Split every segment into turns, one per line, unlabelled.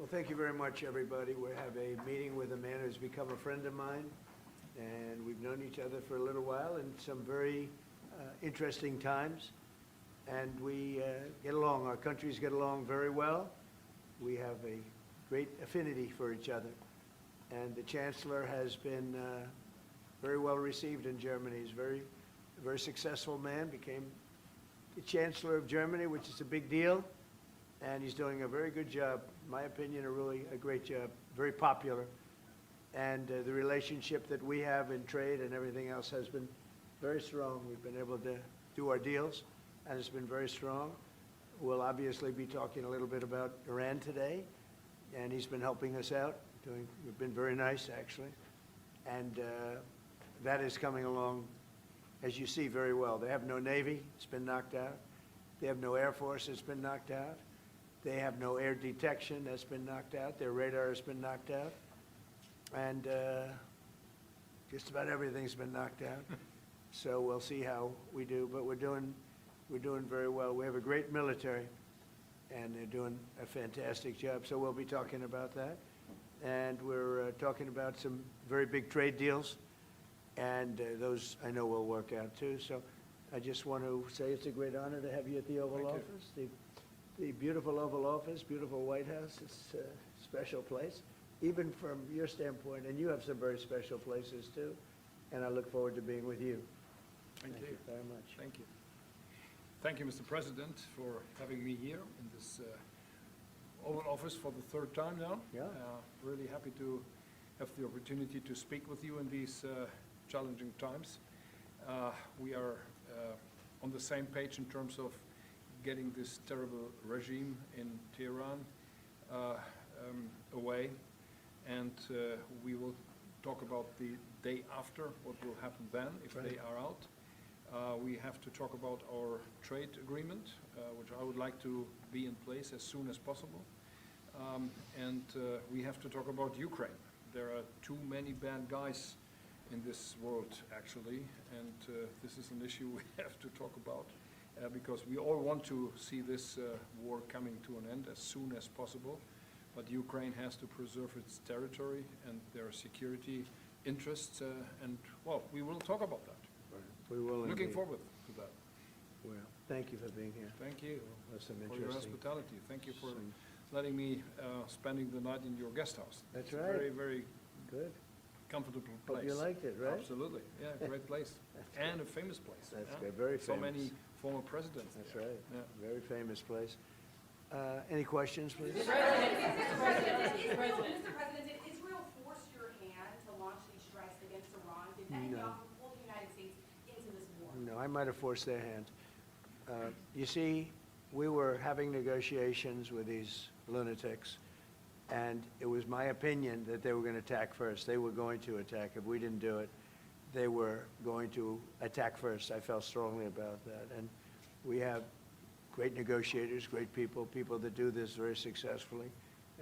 Well, thank you very much, everybody. We have a meeting with a man who's become a friend of mine, and we've known each other for a little while in some very interesting times, and we get along. Our countries get along very well. We have a great affinity for each other, and the Chancellor has been very well received in Germany. He's a very successful man, became the Chancellor of Germany, which is a big deal, and he's doing a very good job. In my opinion, a great job, very popular. And the relationship that we have in trade and everything else has been very strong. We've been able to do our deals, and it's been very strong. We'll obviously be talking a little bit about Iran today, and he's been helping us out. We've been very nice, actually. And that is coming along, as you see, very well. They have no Navy. It's been knocked out. They have no Air Force. It's been knocked out. They have no air detection. That's been knocked out. Their radar has been knocked out. And just about everything's been knocked out. So we'll see how we do. But we're doing very well. We have a great military, and they're doing a fantastic job. So we'll be talking about that. And we're talking about some very big trade deals. And those I know will work out too. So I just want to say it's a great honor to have you at the Oval Office. The beautiful Oval Office, beautiful White House. It's a special place, even from your standpoint. And you have some very special places too. And I look forward to being with you.
Thank you
very much.
Thank you. Thank you, Mr. President, for having me here in this Oval Office for the third time now.
Yeah.
Really happy to have the opportunity to speak with you in these challenging times. We are on the same page in terms of getting this terrible regime in Tehran away, and we will talk about the day after, what will happen then if they are out. We have to talk about our trade agreement, which I would like to be in place as soon as possible. And we have to talk about Ukraine. There are too many bad guys in this world, actually, and this is an issue we have to talk about because we all want to see this war coming to an end as soon as possible, but Ukraine has to preserve its territory and their security interests, and, well, we will talk about that.
We will indeed.
Looking forward to that.
Well, thank you for being here.
Thank you
That's some
for your
interesting.
hospitality. Thank you for letting me spending the night in your guest house.
That's
It's a
right.
very, very
Good.
comfortable place.
Hope you liked it, right?
Absolutely. Yeah, great place. And a famous place.
That's
yeah.
good. Very
So
famous.
many former presidents
That's
there.
right.
Yeah.
Very famous place. Any questions, please?
Mr. President, did Israel force your hand to launch these strikes against Iran? Did Netanyahu pull the United States into this war?
No, I might have forced their hand. You see, we were having negotiations with these lunatics, and it was my opinion that they were going to attack first. They were going to attack. If we didn't do it, they were going to attack first. I felt strongly about that. And we have great negotiators, great people, people that do this very successfully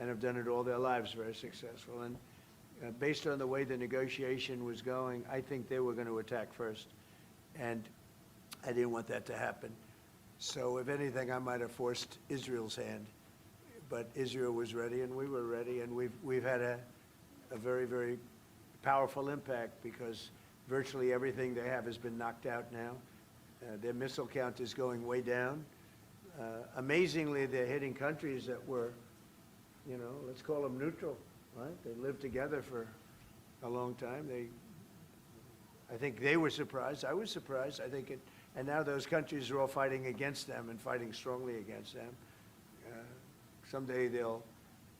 and have done it all their lives very successful. And based on the way the negotiation was going, I think they were going to attack first. And I didn't want that to happen. So if anything, I might have forced Israel's hand. But Israel was ready, and we were ready, and we've had a very, very powerful impact because virtually everything they have has been knocked out now. Their missile count is going way down. Amazingly, they're hitting countries that were, you know, let's call them neutral, right? They lived together for a long time. I think they were surprised. I was surprised. I think and now those countries are all fighting against them and fighting strongly against them. Someday they'll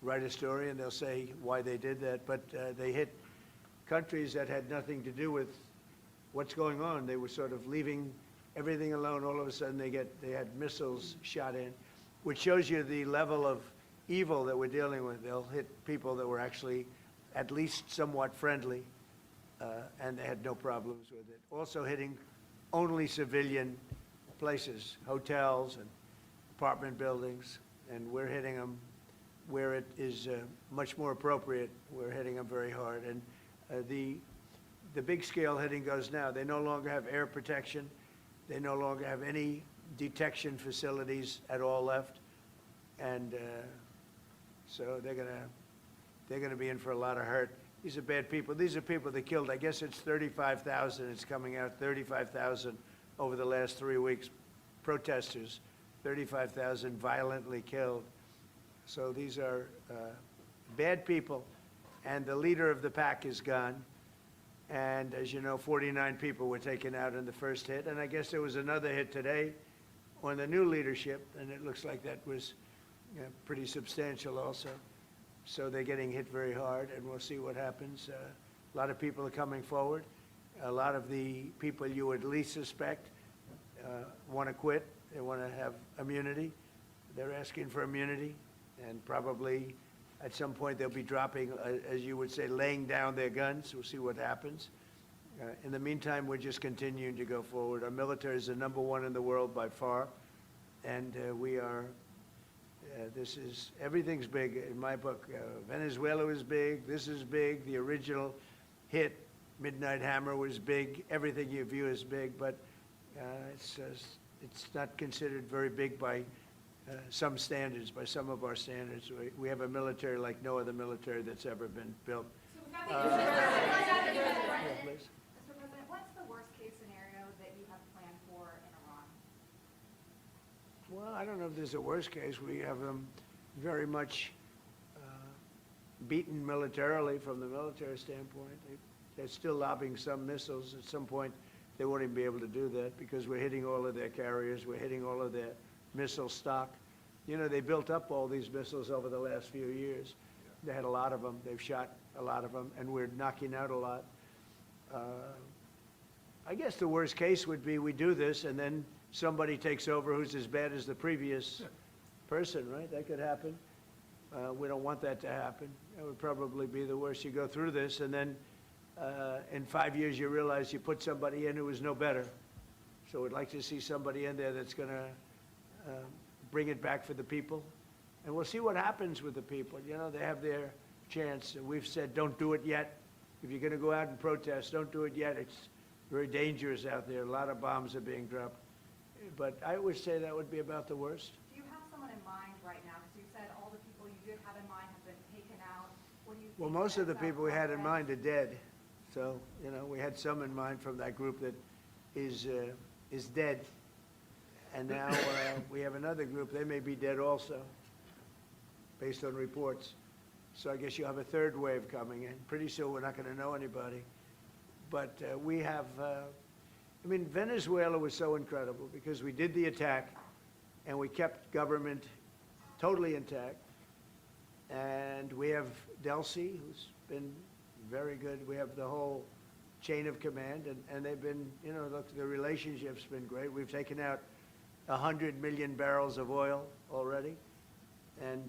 write a story and they'll say why they did that, but they hit countries that had nothing to do with what's going on. They were sort of leaving everything alone. All of a sudden they had missiles shot in, which shows you the level of evil that we're dealing with. They'll hit people that were actually at least somewhat friendly, and they had no problems with it. Also hitting only civilian places, hotels and apartment buildings, and we're hitting them where it is much more appropriate. We're hitting them very hard. And the big scale hitting goes now. They no longer have air protection. They no longer have any detection facilities at all left. And So they're gonna be in for a lot of hurt. These are bad people. These are people that killed, I guess it's 35,000, it's coming out, 35,000 over the last 3 weeks. Protesters, 35,000 violently killed. So these are bad people, and the leader of the pack is gone. And as you know, 49 people were taken out in the first hit, and I guess there was another hit today on the new leadership, and it looks like that was pretty substantial also. So they're getting hit very hard, and we'll see what happens. A lot of people are coming forward. A lot of the people you would least suspect want to quit. They want to have immunity. They're asking for immunity, and probably at some point they'll be dropping, as you would say, laying down their guns. We'll see what happens. In the meantime, we're just continuing to go forward. Our military is the #1 in the world by far, and we are, everything's big in my book. Venezuela was big, this is big, the original hit, Midnight Hammer, was big, everything you view is big, but it's not considered very big by some standards, by some of our standards. We have a military like no other military that's ever been built. Yeah, please.
Mr. President, what's the worst-case scenario that you have planned for in Iran?
Well, I don't know if there's a worst case. We have them very much beaten militarily from the military standpoint. They're still lobbing some missiles. At some point, they won't even be able to do that because we're hitting all of their carriers. We're hitting all of their missile stock. You know, they built up all these missiles over the last few years. They had a lot of them. They've shot a lot of them, and we're knocking out a lot. I guess the worst case would be we do this, and then somebody takes over who's as bad as the previous person, right? That could happen. We don't want that to happen. That would probably be the worst. You go through this, and then in 5 years you realize you put somebody in who was no better. So we'd like to see somebody in there that's going to bring it back for the people. And we'll see what happens with the people. You know, they have their chance. And we've said, don't do it yet. If you're going to go out and protest, don't do it yet. It's very dangerous out there. A lot of bombs are being dropped. But I would say that would be about the worst.
Do you have someone in mind right now? Because you said all the people you did have in mind have been taken out. What do you think?
Well, most of the
that's
people we had in
outcome?
mind are dead. So, you know, we had some in mind from that group that is dead. And now we have another group, they may be dead also, based on reports. So I guess you have a third wave coming in. Pretty soon we're not going to know anybody. But we have, I mean, Venezuela was so incredible because we did the attack and we kept government totally intact. And we have Delcy, who's been very good. We have the whole chain of command, and they've been, you know, look, the relationship's been great. We've taken out 100 million barrels of oil already, and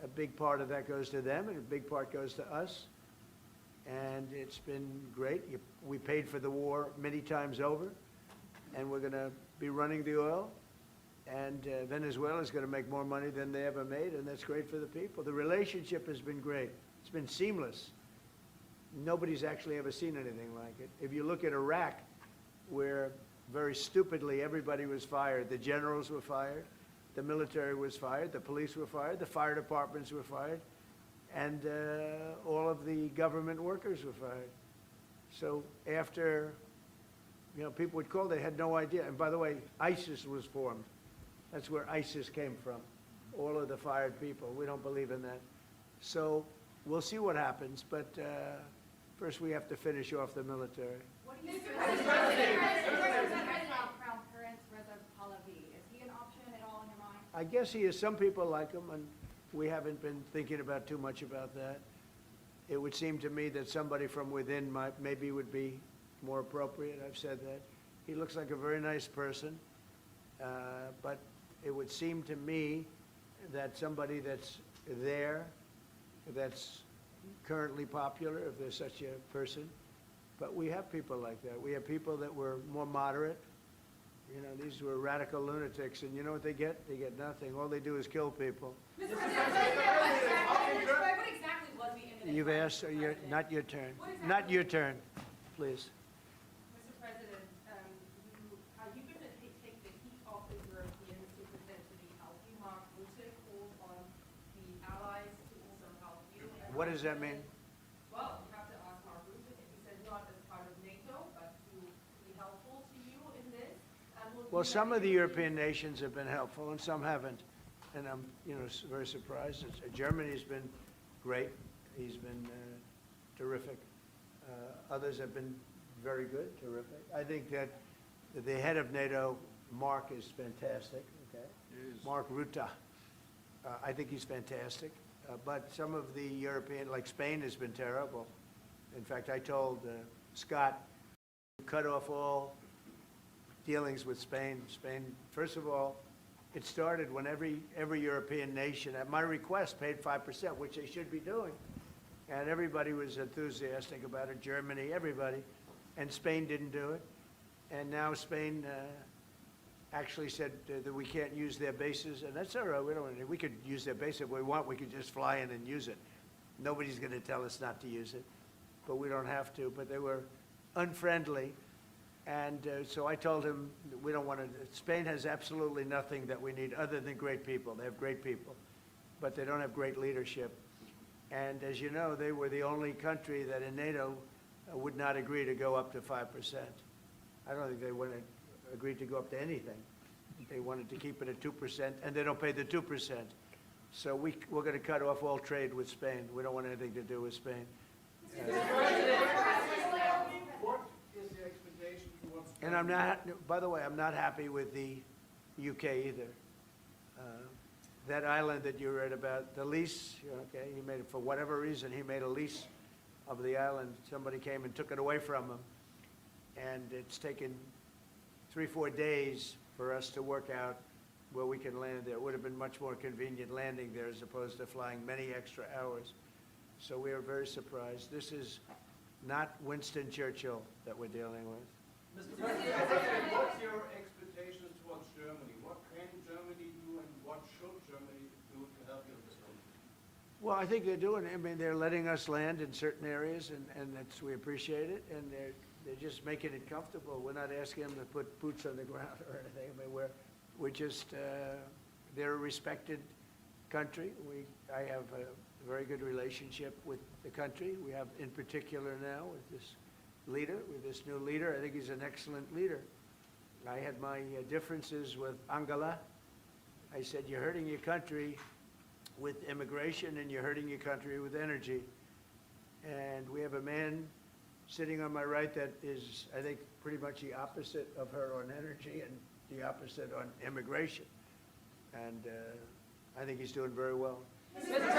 a big part of that goes to them, and a big part goes to us, and it's been great. We paid for the war many times over, and we're going to be running the oil, and Venezuela is going to make more money than they ever made, and that's great for the people. The relationship has been great. It's been seamless. Nobody's actually ever seen anything like it. If you look at Iraq, where very stupidly everybody was fired, the generals were fired, the military was fired, the police were fired, the fire departments were fired, and all of the government workers were fired. So after, you know, people would call, they had no idea. And by the way, ISIS was formed. That's where ISIS came from, all of the fired people. We don't believe in that. So we'll see what happens, but first we have to finish off the military.
What do you think? Crown Prince Reza Pahlavi, is he an option at all in your mind?
I guess he is. Some people like him, and we haven't been thinking about too much about that. It would seem to me that somebody from within maybe would be more appropriate. I've said that. He looks like a very nice person, but it would seem to me that somebody that's there, that's currently popular, if there's such a person. But we have people like that. We have people that were more moderate. You know, these were radical lunatics, and you know what they get? They get nothing. All they do is kill people.
Mr. President, what exactly was the imminent?
You've asked, so not your turn. Not your turn, please.
Mr. President, you've been to take the heat off the Europeans to present to the Alpine Vucci calls on the allies
What does that mean?
Well, you have to ask Mark Rutte. He said not as part of NATO, but to be helpful to you in this.
Well, some of the European nations have been helpful and some haven't. And I'm, very surprised. Germany's been great. He's been terrific. Others have been very good, terrific. I think that the head of NATO, Mark, is fantastic, okay?
He is.
Mark Rutte. I think he's fantastic. But some of the European, like Spain, has been terrible. In fact, I told Scott, cut off all dealings with Spain. Spain, first of all, it started when every European nation, at my request, paid 5%, which they should be doing. And everybody was enthusiastic about it, Germany, everybody. And Spain didn't do it. And now Spain actually said that we can't use their bases, and that's all right. We could use their base if we want. We could just fly in and use it. Nobody's going to tell us not to use it, but we don't have to. But they were unfriendly, and so I told him we don't want to. Spain has absolutely nothing that we need other than great people. They have great people, but they don't have great leadership. And as you know, they were the only country that in NATO would not agree to go up to 5%. I don't think they would have agreed to go up to anything. They wanted to keep it at 2%, and they don't pay the 2%. So we're going to cut off all trade with Spain. We don't want anything to do with Spain.
What is the expectation towards?
And I'm not, by the way, I'm not happy with the UK either. That island that you read about, the lease, okay, he made it, for whatever reason, he made a lease of the island. Somebody came and took it away from him. And it's taken 3-4 days for us to work out where we can land there. It would have been much more convenient landing there as opposed to flying many extra hours. So we are very surprised. This is not Winston Churchill that we're dealing with.
Mr. President, what's your expectations towards Germany? What can Germany do and what should Germany do to help you in this one?
Well, I think they're doing it. I mean, they're letting us land in certain areas, and that's, we appreciate it, and they're just making it comfortable. We're not asking them to put boots on the ground or anything. I mean, we're just, they're a respected country. I have a very good relationship with the country. We have, in particular now, with this leader, with this new leader. I think he's an excellent leader. I had my differences with Angela. I said, you're hurting your country with immigration and you're hurting your country with energy. And we have a man sitting on my right that is, I think, pretty much the opposite of her on energy and the opposite on immigration. And I think he's doing very well.
Mr. President,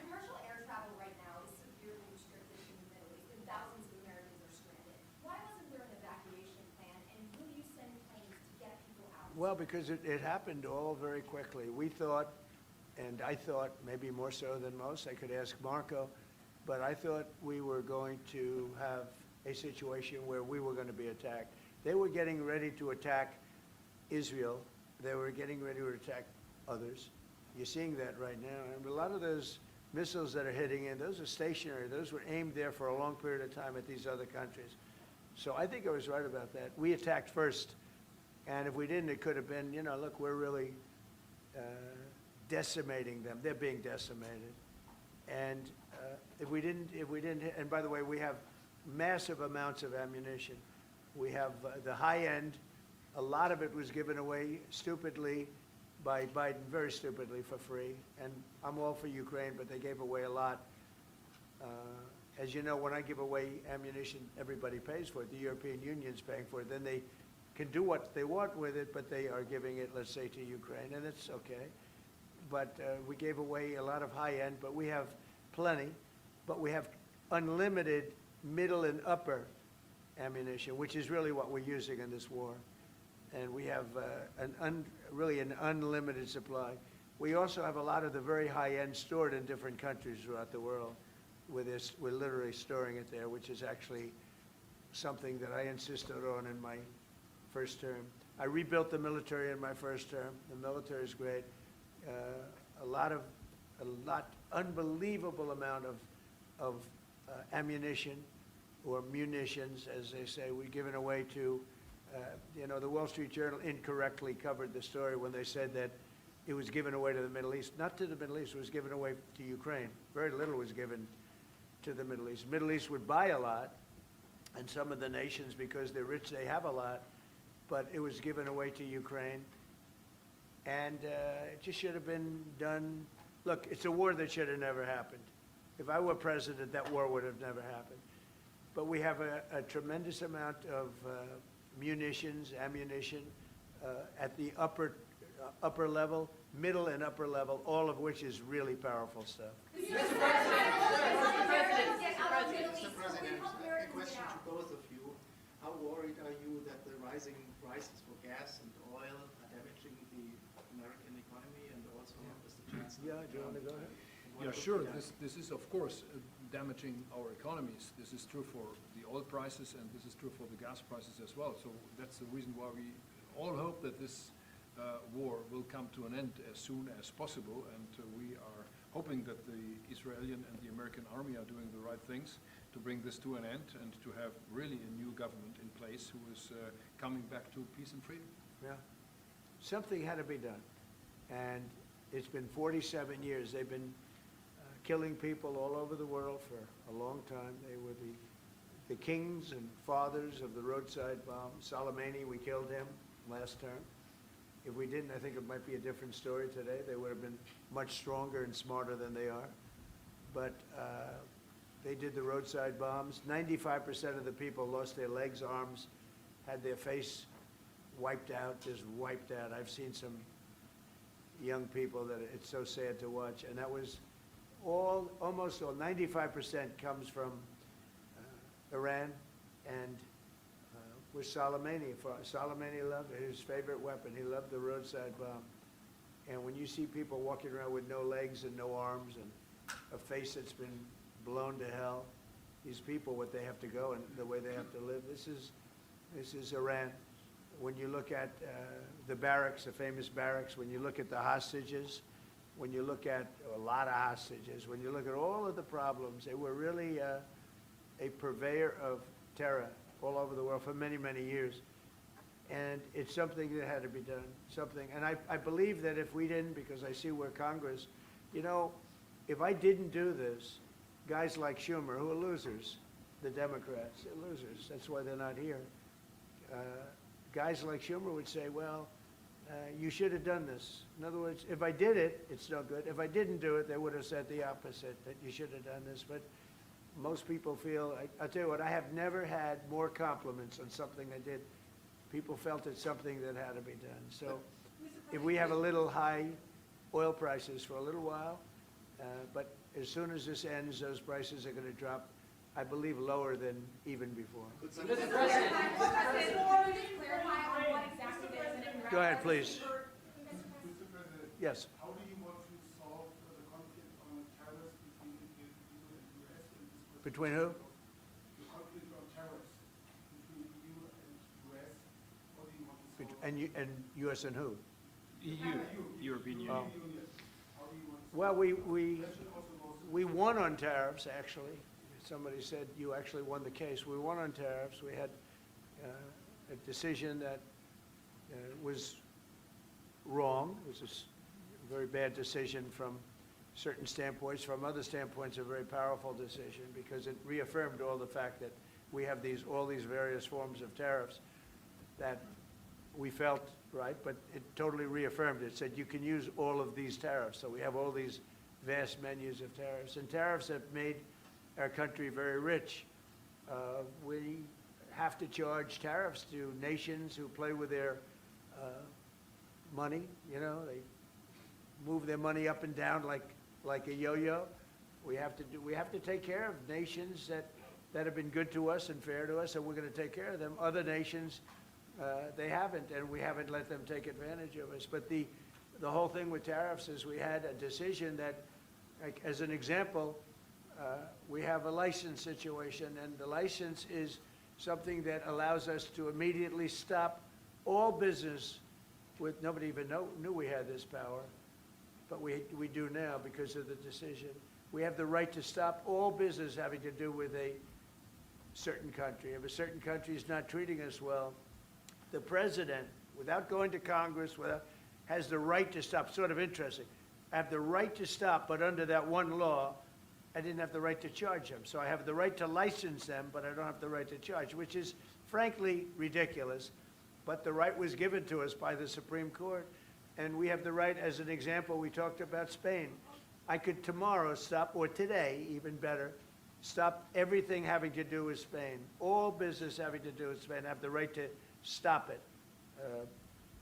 commercial air travel right now is severely restricted in the Middle East, and thousands of Americans are stranded. Why wasn't there an evacuation plan, and will you send planes to get people out?
Well, because it happened all very quickly. We thought, and I thought maybe more so than most, I could ask Marco, but I thought we were going to have a situation where we were going to be attacked. They were getting ready to attack Israel. They were getting ready to attack others. You're seeing that right now. And a lot of those missiles that are hitting in, those are stationary. Those were aimed there for a long period of time at these other countries. So I think I was right about that. We attacked first. And if we didn't, it could have been, look, we're really decimating them. They're being decimated. And if we didn't, and by the way, we have massive amounts of ammunition. We have the high end. A lot of it was given away stupidly by Biden, very stupidly, for free. And I'm all for Ukraine, but they gave away a lot. As you know, when I give away ammunition, everybody pays for it. The European Union's paying for it. Then they can do what they want with it, but they are giving it, let's say, to Ukraine, and it's okay. But we gave away a lot of high end, but we have plenty. But we have unlimited middle and upper ammunition, which is really what we're using in this war. And we have really an unlimited supply. We also have a lot of the very high end stored in different countries throughout the world. We're literally storing it there, which is actually something that I insisted on in my first term. I rebuilt the military in my first term. The military is great. Unbelievable amount of ammunition or munitions, as they say, we've given away to, the Wall Street Journal incorrectly covered the story when they said that it was given away to the Middle East. Not to the Middle East, it was given away to Ukraine. Very little was given to the Middle East. Middle East would buy a lot, and some of the nations, because they're rich, they have a lot, but it was given away to Ukraine. And it just should have been done. Look, it's a war that should have never happened. If I were president, that war would have never happened. But we have a tremendous amount of munitions, ammunition, at the upper level, middle and upper level, all of which is really powerful stuff.
Mr. President, a question to both of you. How worried are you that the rising prices for gas and oil are damaging the American economy and also Mr. Chancellor?
Yeah, do you want to go ahead?
Yeah, sure. This is, of course, damaging our economies. This is true for the oil prices, and this is true for the gas prices as well. So that's the reason why we all hope that this war will come to an end as soon as possible, and we are hoping that the Israeli and the American army are doing the right things to bring this to an end and to have really a new government in place who is coming back to peace and freedom.
Yeah. Something had to be done. And it's been 47 years. They've been killing people all over the world for a long time. They were the kings and fathers of the roadside bomb. Soleimani, we killed him last term. If we didn't, I think it might be a different story today. They would have been much stronger and smarter than they are. But they did the roadside bombs. 95% of the people lost their legs, arms, had their face wiped out, just wiped out. I've seen some young people that it's so sad to watch. And that was almost all, 95% comes from Iran and with Soleimani. Soleimani loved his favorite weapon. He loved the roadside bomb. And when you see people walking around with no legs and no arms and a face that's been blown to hell, these people, what they have to go and the way they have to live, this is Iran. When you look at the barracks, the famous barracks, when you look at the hostages, when you look at a lot of hostages, when you look at all of the problems, they were really a purveyor of terror all over the world for many, many years. And it's something that had to be done, something. And I believe that if we didn't, because I see where Congress, you know, if I didn't do this, guys like Schumer, who are losers, the Democrats, they're losers. That's why they're not here. Guys like Schumer would say, well, you should have done this. In other words, if I did it, it's no good. If I didn't do it, they would have said the opposite, that you should have done this. But most people feel, I'll tell you what, I have never had more compliments on something I did. People felt it's something that had to be done. So if we have a little high oil prices for a little while, but as soon as this ends, those prices are going to drop, I believe, lower than even before.
Mr.
President, before we just clarify on what exactly it is and in
Go ahead, please.
Mr. President,
Yes.
how do you want to solve the conflict on tariffs between the EU and the US?
Between who?
The conflict on tariffs between the EU and the US. How do you want to solve
And U.S. and who?
EU, European Union.
Oh.
Union? How do you want to
Well,
That should also go through-
we won on tariffs, actually. Somebody said you actually won the case. We won on tariffs. We had a decision that was wrong. It was a very bad decision from certain standpoints. From other standpoints, a very powerful decision because it reaffirmed all the fact that we have all these various forms of tariffs that we felt right, but it totally reaffirmed it. It said you can use all of these tariffs. So we have all these vast menus of tariffs. And tariffs have made our country very rich. We have to charge tariffs to nations who play with their money. You know, they move their money up and down like a yo-yo. We have to take care of nations that have been good to us and fair to us, and we're going to take care of them. Other nations, they haven't, and we haven't let them take advantage of us. But the whole thing with tariffs is we had a decision that, like, as an example, we have a license situation, and the license is something that allows us to immediately stop all business with, nobody even knew we had this power, but we do now because of the decision. We have the right to stop all business having to do with a certain country. If a certain country is not treating us well, the president, without going to Congress, has the right to stop. Sort of interesting. I have the right to stop, but under that one law, I didn't have the right to charge them. So I have the right to license them, but I don't have the right to charge, which is frankly ridiculous. But the right was given to us by the Supreme Court. And we have the right, as an example, we talked about Spain. I could tomorrow stop, or today, even better, stop everything having to do with Spain. All business having to do with Spain, I have the right to stop it.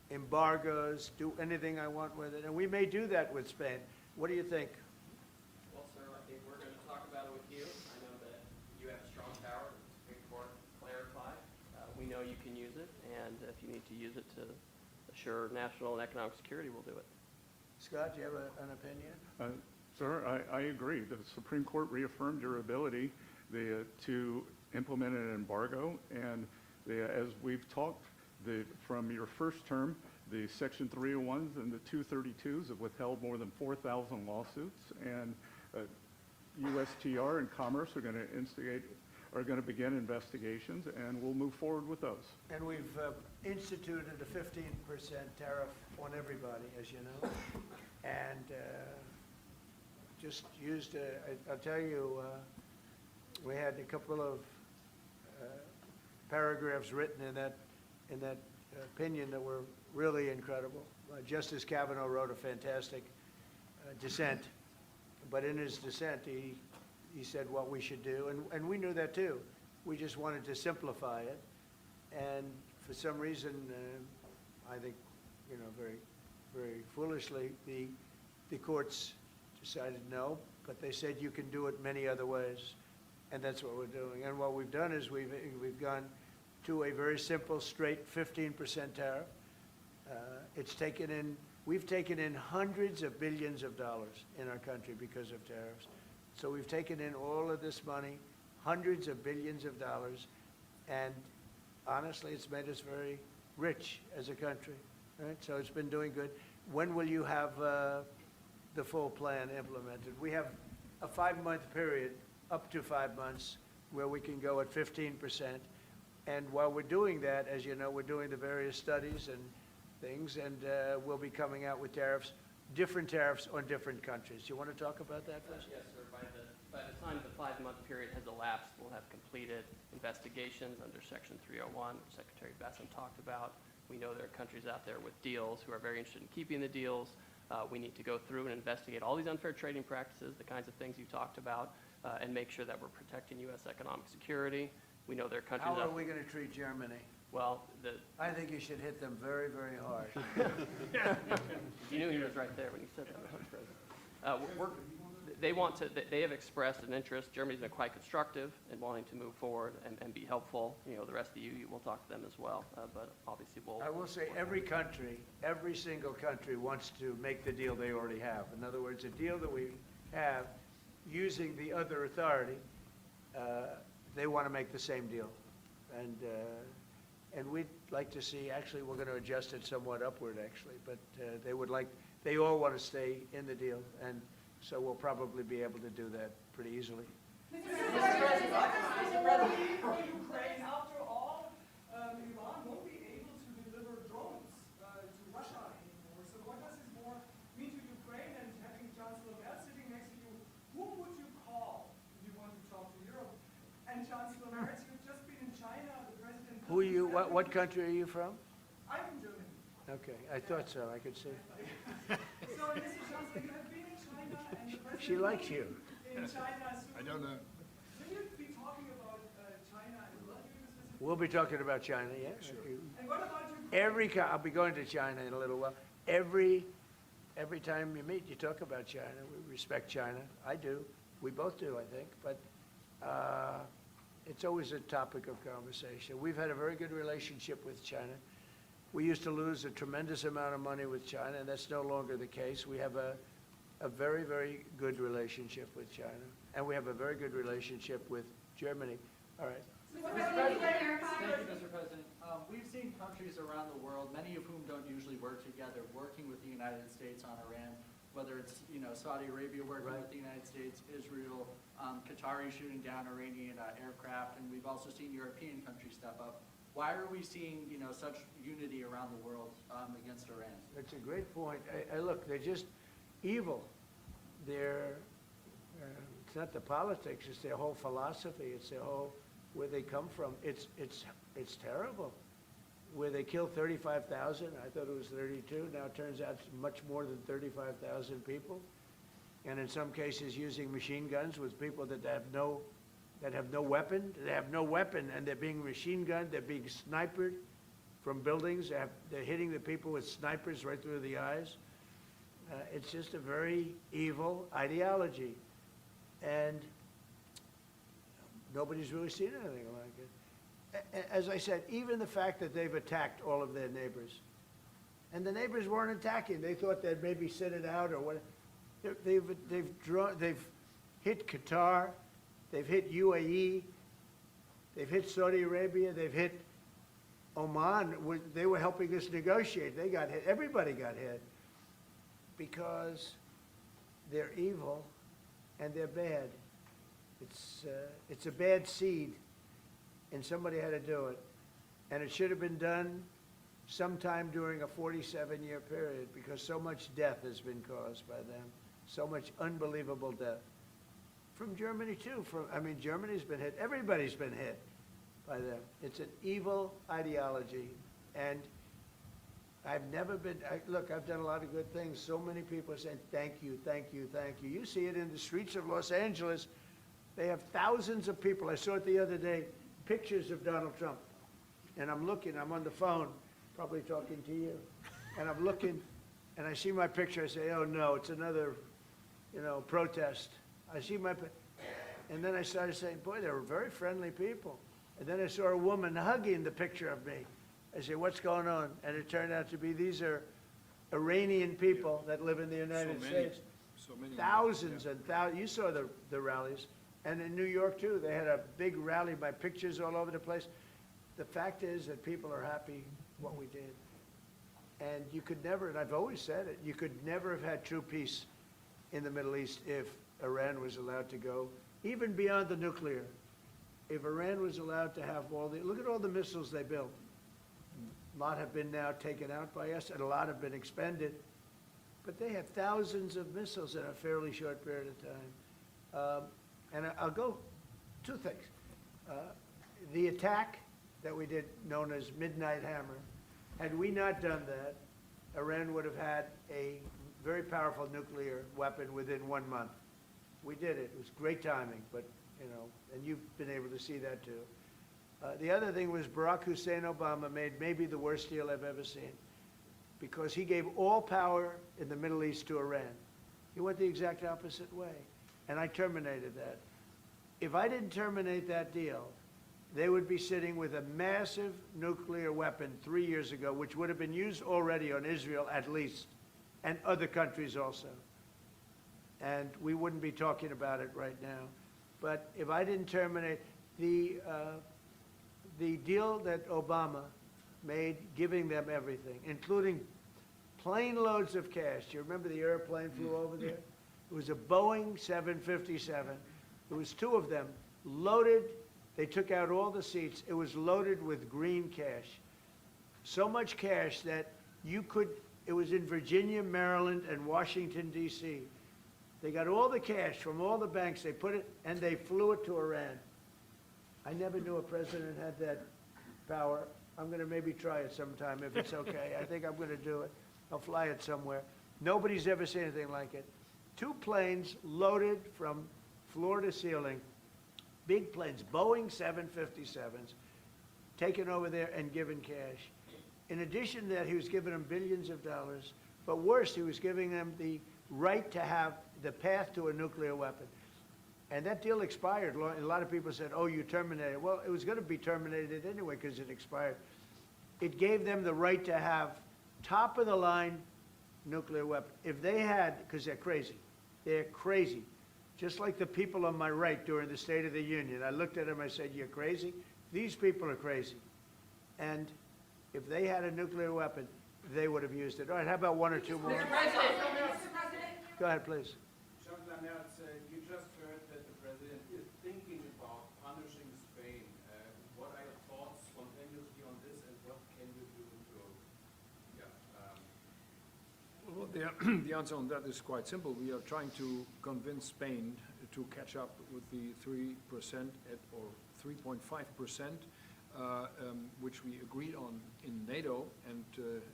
Embargoes, do anything I want with it. And we may do that with Spain. What do you think?
Well, sir, I think we're going to talk about it with you. I know that you have strong power, the Supreme Court clarified. We know you can use it, and if you need to use it to assure national and economic security, we'll do it.
Scott, do you have an opinion?
Sir, I agree. The Supreme Court reaffirmed your ability to implement an embargo, and as we've talked, from your first term, the Section 301s and the 232s have withheld more than 4,000 lawsuits, and USTR and Commerce are going to begin investigations, and we'll move forward with those.
And we've instituted a 15% tariff on everybody, as you know, and just used, I'll tell you, we had a couple of paragraphs written in that opinion that were really incredible. Justice Kavanaugh wrote a fantastic dissent, but in his dissent, he said what we should do, and we knew that too. We just wanted to simplify it, and for some reason, I think, very, very foolishly, the courts decided no, but they said you can do it many other ways, and that's what we're doing. And what we've done is we've gone to a very simple, straight 15% tariff. We've taken in hundreds of billions of dollars in our country because of tariffs. So we've taken in all of this money, hundreds of billions of dollars, and honestly, it's made us very rich as a country, right? So it's been doing good. When will you have the full plan implemented? We have a 5-month period, up to 5 months, where we can go at 15%. And while we're doing that, as you know, we're doing the various studies and things, and we'll be coming out with different tariffs on different countries. You want to talk about that first?
Yes, sir. By the time the 5-month period has elapsed, we'll have completed investigations under Section 301, which Secretary Bessent talked about. We know there are countries out there with deals who are very interested in keeping the deals. We need to go through and investigate all these unfair trading practices, the kinds of things you talked about, and make sure that we're protecting U.S. economic security. We know there are countries
How are we going to treat Germany?
Well,
I think you should hit them very, very hard.
you knew he was right there when he said that, Mr. President. They have expressed an interest. Germany's been quite constructive in wanting to move forward and be helpful. The rest of you will talk to them as well, but obviously
I will say every single country wants to make the deal they already have. In other words, a deal that we have using the other authority, they want to make the same deal. And we'd like to see, actually, we're going to adjust it somewhat upward, actually, but they all want to stay in the deal, and so we'll probably be able to do that pretty easily.
Mr. President, for Ukraine, after all, Iran won't be able to deliver drones to Russia anymore. So what does this more mean to Ukraine? And having Chancellor Merz sitting next to you, who would you call if you want to talk to Europe? And Chancellor Merz, you've just been in China. The president.
Who are you? What country are you from?
I'm from Germany.
Okay, I thought so. I could see.
So, Mr. Chancellor, you have been in China, and the president.
She likes you.
In China soon.
I don't know.
Will you be talking about China as well?
We'll be talking about China, yeah.
And what about Ukraine?
I'll be going to China in a little while. Every time you meet, you talk about China. We respect China. I do. We both do, I think. But it's always a topic of conversation. We've had a very good relationship with China. We used to lose a tremendous amount of money with China, and that's no longer the case. We have a very, very good relationship with China, and we have a very good relationship with Germany. All right.
Thank you, Mr. President. We've seen countries around the world, many of whom don't usually work together, working with the United States on Iran, whether it's Saudi Arabia working with the United States, Israel, Qatari shooting down Iranian aircraft, and we've also seen European countries step up. Why are we seeing, such unity around the world against Iran?
That's a great point. Look, they're just evil. They're, it's not the politics, it's their whole philosophy, it's their whole, where they come from. It's terrible. Where they killed 35,000, I thought it was 32, now it turns out it's much more than 35,000 people. And in some cases using machine guns with people that have no weapon. They have no weapon, and they're being machine gunned, they're being sniped from buildings, they're hitting the people with snipers right through the eyes. It's just a very evil ideology. And nobody's really seen anything like it. As I said, even the fact that they've attacked all of their neighbors, and the neighbors weren't attacking, they thought they'd maybe sit it out or what. They've hit Qatar, they've hit UAE, they've hit Saudi Arabia, they've hit Oman. They were helping us negotiate. They got hit. Everybody got hit because they're evil and they're bad. It's a bad seed, and somebody had to do it. And it should have been done sometime during a 47-year period, because so much death has been caused by them, so much unbelievable death. From Germany too, Germany's been hit, everybody's been hit by them. It's an evil ideology, and I've never been, look, I've done a lot of good things. So many people are saying, thank you, thank you, thank you. You see it in the streets of Los Angeles. They have thousands of people. I saw it the other day, pictures of Donald Trump. And I'm looking, I'm on the phone, probably talking to you. And I'm looking, and I see my picture, I say, oh no, it's another, protest. I see and then I started saying, boy, they were very friendly people. And then I saw a woman hugging the picture of me. I said, what's going on? And it turned out to be, these are Iranian people that live in the United States.
So many.
Thousands and thousands. You saw the rallies. And in New York, too, they had a big rally by pictures all over the place. The fact is that people are happy what we did. And you could never, and I've always said it, you could never have had true peace in the Middle East if Iran was allowed to go, even beyond the nuclear. If Iran was allowed to have look at all the missiles they built. A lot have been now taken out by us, and a lot have been expended. But they have thousands of missiles in a fairly short period of time. And I'll go, two things. The attack that we did, known as Midnight Hammer, had we not done that, Iran would have had a very powerful nuclear weapon within 1 month. We did it. It was great timing, but, and you've been able to see that too. The other thing was Barack Hussein Obama made maybe the worst deal I've ever seen, because he gave all power in the Middle East to Iran. He went the exact opposite way, and I terminated that. If I didn't terminate that deal, they would be sitting with a massive nuclear weapon 3 years ago, which would have been used already on Israel at least, and other countries also. And we wouldn't be talking about it right now. But if I didn't terminate the deal that Obama made, giving them everything, including plane loads of cash. Do you remember the airplane flew over there? It was a Boeing 757. There was two of them, loaded. They took out all the seats. It was loaded with green cash. So much cash that it was in Virginia, Maryland, and Washington, D.C. They got all the cash from all the banks. They put it, and they flew it to Iran. I never knew a president had that power. I'm going to maybe try it sometime if it's okay. I think I'm going to do it. I'll fly it somewhere. Nobody's ever seen anything like it. 2 planes loaded from floor to ceiling, big planes, Boeing 757s, taken over there and given cash. In addition to that, he was giving them billions of dollars. But worse, he was giving them the right to have the path to a nuclear weapon. And that deal expired. A lot of people said, oh, you terminated it. Well, it was going to be terminated anyway because it expired. It gave them the right to have top-of-the-line nuclear weapon. If they had, because they're crazy, just like the people on my right during the State of the Union. I looked at them, I said, you're crazy? These people are crazy. And if they had a nuclear weapon, they would have used it. All right, how about 1 or 2 more?
Mr. President.
Go ahead, please.
Chancellor Merz, you just heard that the president is thinking about punishing Spain. What are your thoughts spontaneously on
Yeah, the answer on that is quite simple. We are trying to convince Spain to catch up with the 3% or 3.5%, which we agreed on in NATO. And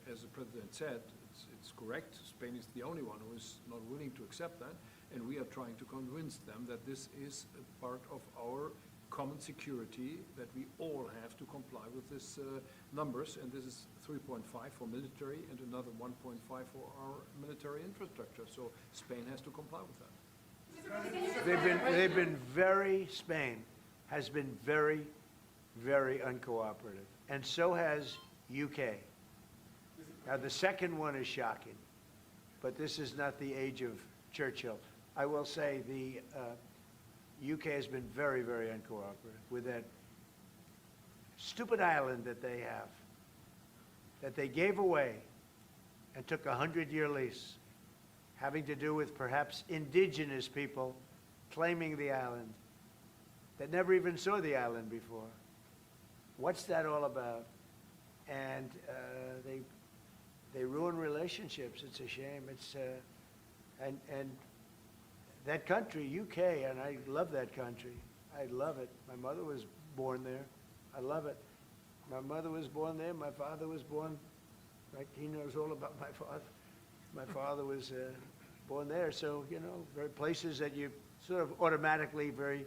as the President said, it's correct. Spain is the only one who is not willing to accept that. And we are trying to convince them that this is a part of our common security, that we all have to comply with these numbers, and this is 3.5 for military and another 1.5 for our military infrastructure. So Spain has to comply with that.
Spain has been very, very uncooperative, and so has UK. Now, the second one is shocking, but this is not the age of Churchill. I will say the UK has been very, very uncooperative with that stupid island that they have, that they gave away and took a 100-year lease, having to do with perhaps indigenous people claiming the island that never even saw the island before. What's that all about? And they ruin relationships. It's a shame. It's and that country, UK, and I love that country. I love it. My mother was born there. I love it. My mother was born there. My father was born, right? He knows all about my father. My father was born there. So, you know, very places that you sort of automatically very,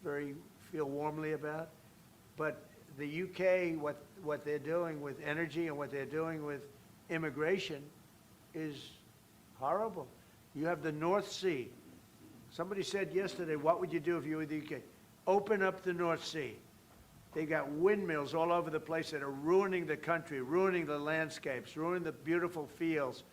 very feel warmly about. But the UK, what they're doing with energy and what they're doing with immigration is horrible. You have the North Sea. Somebody said yesterday, what would you do if you were the UK? Open up the North Sea. They got windmills all over the place that are ruining the country, ruining the landscapes, ruining the beautiful fields.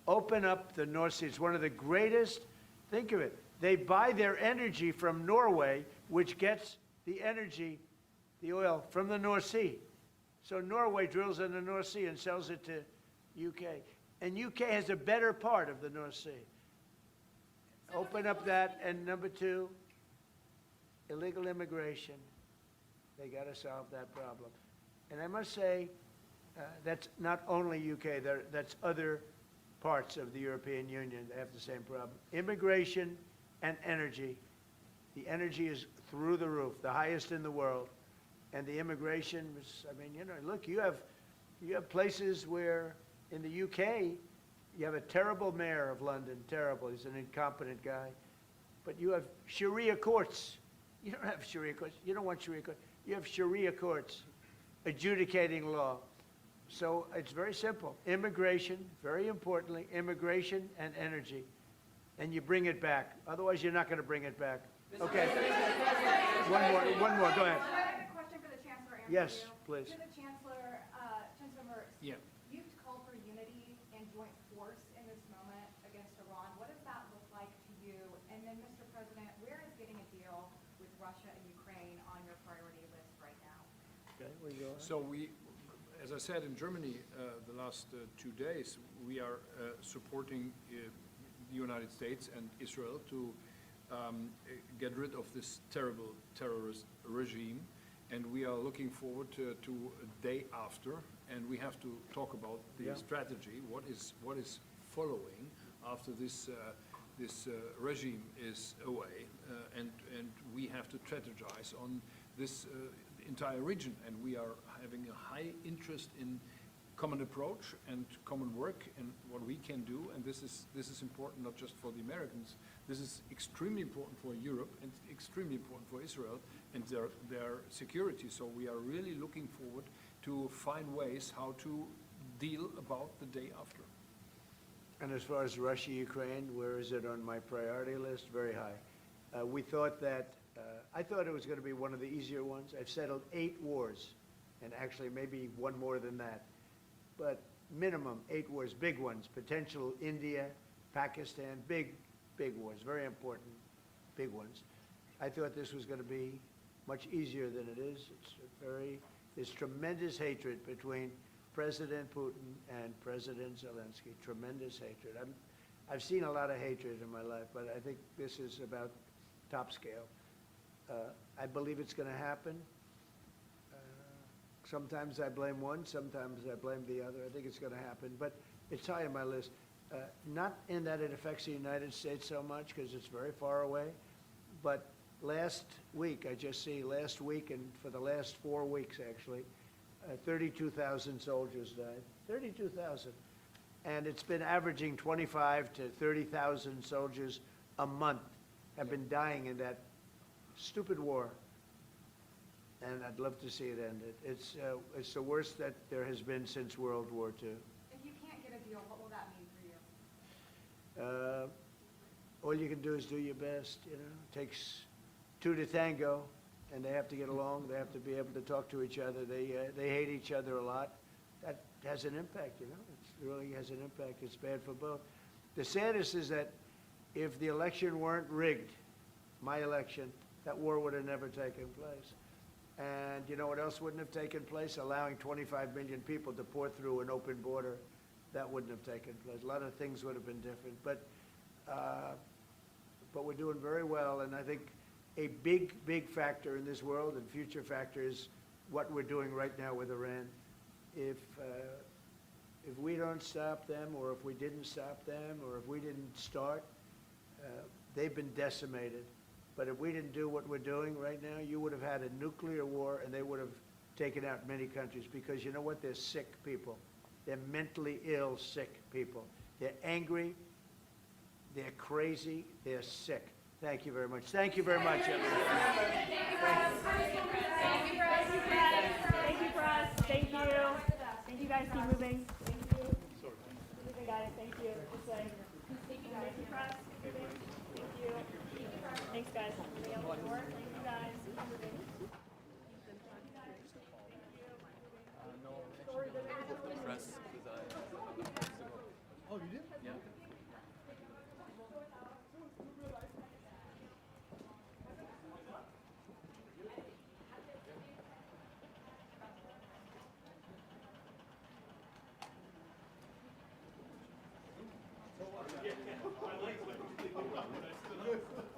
Open up the North Sea. It's one of the greatest, think of it, they buy their energy from Norway, which gets the energy, the oil, from the North Sea. So Norway drills in the North Sea and sells it to UK. And UK has a better part of the North Sea. Open up that, and number two, illegal immigration. They got to solve that problem. And I must say, that's not only UK, that's other parts of the European Union that have the same problem. Immigration and energy. The energy is through the roof, the highest in the world. And the immigration is, I mean, you know, look, you have places where in the UK, you have a terrible mayor of London, terrible, he's an incompetent guy. But you have Sharia courts. You don't have Sharia courts. You don't want Sharia courts. You have Sharia courts adjudicating law. So it's very simple. Immigration, very importantly, immigration and energy. And you bring it back. Otherwise, you're not going to bring it back. Okay. One more, go ahead.
I have a question for the Chancellor.
Yes, please.
To the Chancellor, Chancellor Merz.
Yeah.
You've called for unity and joint force in this moment against Iran. What does that look like to you? And then, Mr. President, where is getting a deal with Russia and Ukraine on your priority list right now?
Okay, where you going?
So we, as I said in Germany the last 2 days, we are supporting the United States and Israel to get rid of this terrible terrorist regime. And we are looking forward to a day after, and we have to talk about the strategy, what is following after this regime is away, and we have to strategize on this entire region, and we are having a high interest in common approach and common work and what we can do, and this is important not just for the Americans. This is extremely important for Europe and extremely important for Israel and their security. So we are really looking forward to find ways how to deal about the day after.
And as far as Russia, Ukraine, where is it on my priority list? Very high. We thought that, I thought it was going to be one of the easier ones. I've settled 8 wars, and actually maybe one more than that. But minimum 8 wars, big ones, potential India, Pakistan, big wars, very important, big ones. I thought this was going to be much easier than it is. There's tremendous hatred between President Putin and President Zelensky, tremendous hatred. I've seen a lot of hatred in my life, but I think this is about top scale. I believe it's going to happen. Sometimes I blame one, sometimes I blame the other. I think it's going to happen, but it's high on my list. Not in that it affects the United States so much, because it's very far away, but last week and for the last 4 weeks, actually, 32,000 soldiers died. 32,000. And it's been averaging 25 to 30,000 soldiers a month have been dying in that stupid war. And I'd love to see it ended. It's the worst that there has been since World War II.
If you can't get a deal, what will that mean for you?
All you can do is do your best, you know. It takes two to tango, and they have to get along. They have to be able to talk to each other. They hate each other a lot. That has an impact, you know. It really has an impact. It's bad for both. The saddest is that if the election weren't rigged, my election, that war would have never taken place. And you know what else wouldn't have taken place? Allowing 25 million people to pour through an open border, that wouldn't have taken place. A lot of things would have been different. But we're doing very well, and I think a big factor in this world and future factor is what we're doing right now with Iran. If we don't stop them, or if we didn't stop them, or if we didn't start, they've been decimated. But if we didn't do what we're doing right now, you would have had a nuclear war, and they would have taken out many countries, because you know what? They're sick people. They're mentally ill, sick people. They're angry, they're crazy, they're sick. Thank you very much. Thank you very much, everyone.
Thank you, Press. Thank you, Press. Thank you. Thank you, guys. Keep moving. Thank you. Moving, guys. Thank you. This way. Thank you, Press. Keep moving. Thank you. Thanks, guys. Moving out the door. Thank you, guys. Keep moving.
Oh, you did? Yeah.
I like what you did.